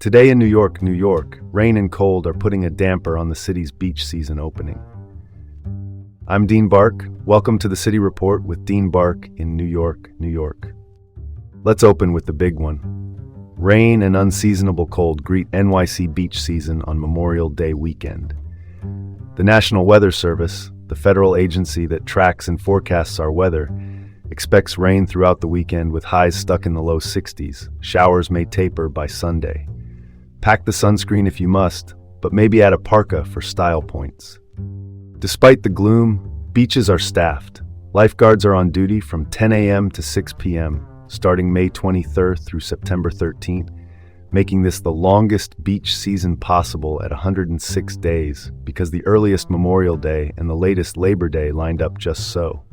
Today in New York, New York, rain and cold are putting a damper on the city's beach season opening. I'm Dean Bark. Welcome to the City Report with Dean Bark in New York, New York. Let's open with the big one. Rain and unseasonable cold greet NYC beach season on Memorial Day weekend. The National Weather Service, the federal agency that tracks and forecasts our weather, expects rain throughout the weekend with highs stuck in the low 60s. Showers may taper by Sunday. Pack the sunscreen if you must, but maybe add a parka for style points. Despite the gloom, beaches are staffed. Lifeguards are on duty from 10 a.m. to 6 p.m., starting May 23rd through September 13th, making this the longest beach season possible at 106 days because the earliest Memorial Day and the latest Labor Day lined up just so.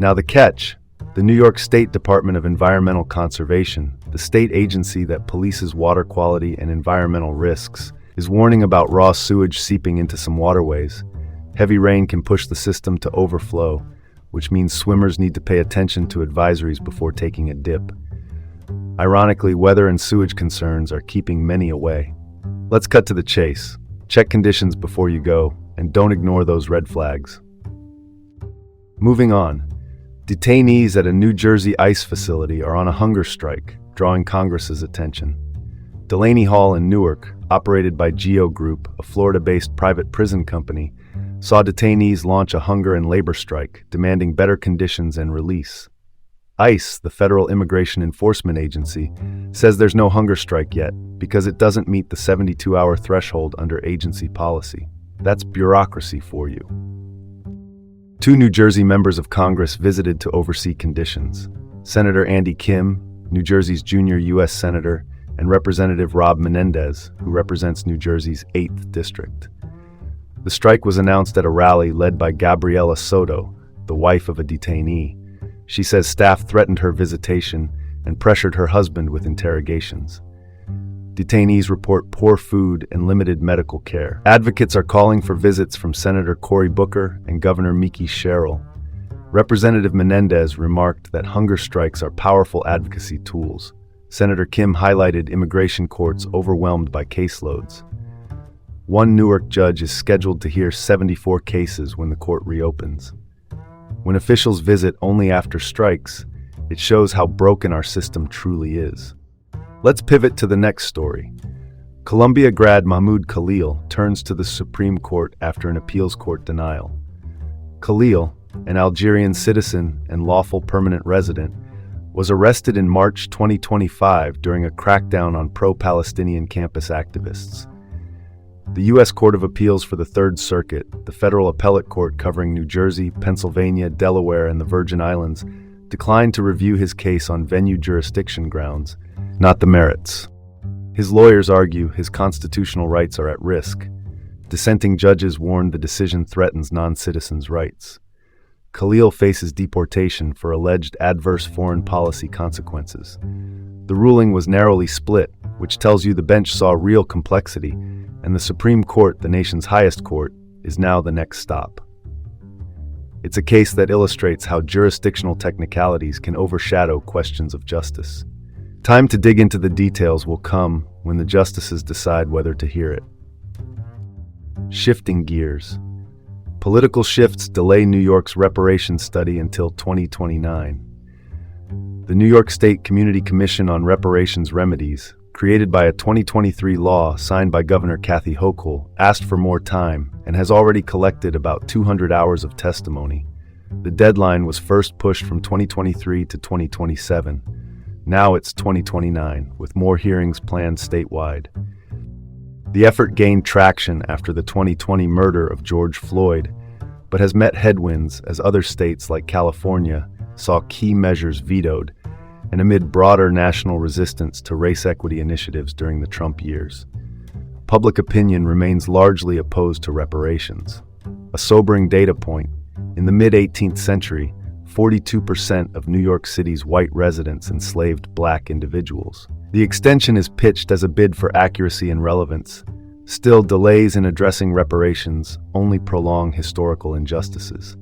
Now the catch, the New York State Department of Environmental Conservation, the state agency that polices water quality and environmental risks, is warning about raw sewage seeping into some waterways. Heavy rain can push the system to overflow, which means swimmers need to pay attention to advisories before taking a dip. Ironically, weather and sewage concerns are keeping many away. Let's cut to the chase. Check conditions before you go, and don't ignore those red flags. Moving on. Detainees at a New Jersey ICE facility are on a hunger strike, drawing Congress's attention. Delaney Hall in Newark, operated by GEO Group, a Florida-based private prison company, saw detainees launch a hunger and labor strike, demanding better conditions and release. ICE, the Federal Immigration Enforcement Agency, says there's no hunger strike yet because it doesn't meet the 72-hour threshold under agency policy. That's bureaucracy for you. 2 New Jersey members of Congress visited to oversee conditions. Senator Andy Kim, New Jersey's junior U.S. Senator, and Representative Rob Menendez, who represents New Jersey's 8th District. The strike was announced at a rally led by Gabriela Soto, the wife of a detainee. She says staff threatened her visitation and pressured her husband with interrogations. Detainees report poor food and limited medical care. Advocates are calling for visits from Senator Cory Booker and Governor Mickey Sherrill. Representative Menendez remarked that hunger strikes are powerful advocacy tools. Senator Kim highlighted immigration courts overwhelmed by caseloads. One Newark judge is scheduled to hear 74 cases when the court reopens. When officials visit only after strikes, it shows how broken our system truly is. Let's pivot to the next story. Columbia grad Mahmoud Khalil turns to the Supreme Court after an appeals court denial. Khalil, an Algerian citizen and lawful permanent resident, was arrested in March 2025 during a crackdown on pro-Palestinian campus activists. The U.S. Court of Appeals for the Third Circuit, the federal appellate court covering New Jersey, Pennsylvania, Delaware, and the Virgin Islands, declined to review his case on venue jurisdiction grounds, not the merits. His lawyers argue his constitutional rights are at risk. Dissenting judges warned the decision threatens non-citizens' rights. Khalil faces deportation for alleged adverse foreign policy consequences. The ruling was narrowly split, which tells you the bench saw real complexity, and the Supreme Court, the nation's highest court, is now the next stop. It's a case that illustrates how jurisdictional technicalities can overshadow questions of justice. Time to dig into the details will come when the justices decide whether to hear it. Shifting gears. Political shifts delay New York's reparations study until 2029. The New York State Community Commission on Reparations Remedies, created by a 2023 law signed by Governor Kathy Hochul, asked for more time and has already collected about 200 hours of testimony. The deadline was first pushed from 2023 to 2027. Now it's 2029, with more hearings planned statewide. The effort gained traction after the 2020 murder of George Floyd, but has met headwinds as other states like California saw key measures vetoed, and amid broader national resistance to race equity initiatives during the Trump years. Public opinion remains largely opposed to reparations. A sobering data point, in the mid-18th century, 42% of New York City's white residents enslaved black individuals. The extension is pitched as a bid for accuracy and relevance. Still, delays in addressing reparations only prolong historical injustices.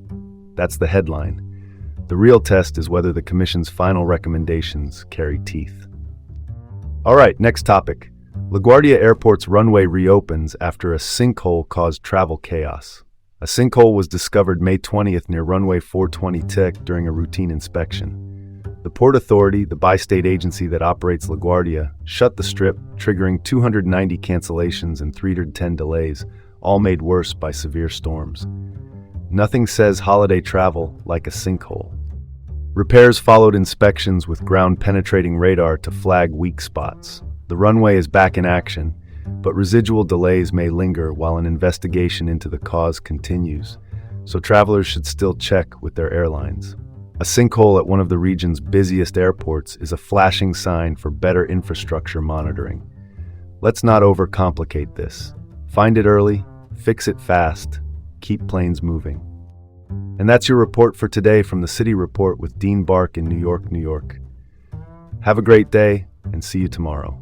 That's the headline. The real test is whether the Commission's final recommendations carry teeth. All right, next topic. LaGuardia Airport's runway reopens after a sinkhole caused travel chaos. A sinkhole was discovered May 20th near runway 420 TIC during a routine inspection. The Port Authority, the bi-state agency that operates LaGuardia, shut the strip, triggering 290 cancellations and 310 delays, all made worse by severe storms. Nothing says holiday travel like a sinkhole. Repairs followed inspections with ground-penetrating radar to flag weak spots. The runway is back in action, but residual delays may linger while an investigation into the cause continues, so travelers should still check with their airlines. A sinkhole at one of the region's busiest airports is a flashing sign for better infrastructure monitoring. Let's not overcomplicate this. Find it early, fix it fast, keep planes moving. And that's your report for today from the City Report with Dean Bark in New York, New York. Have a great day and see you tomorrow.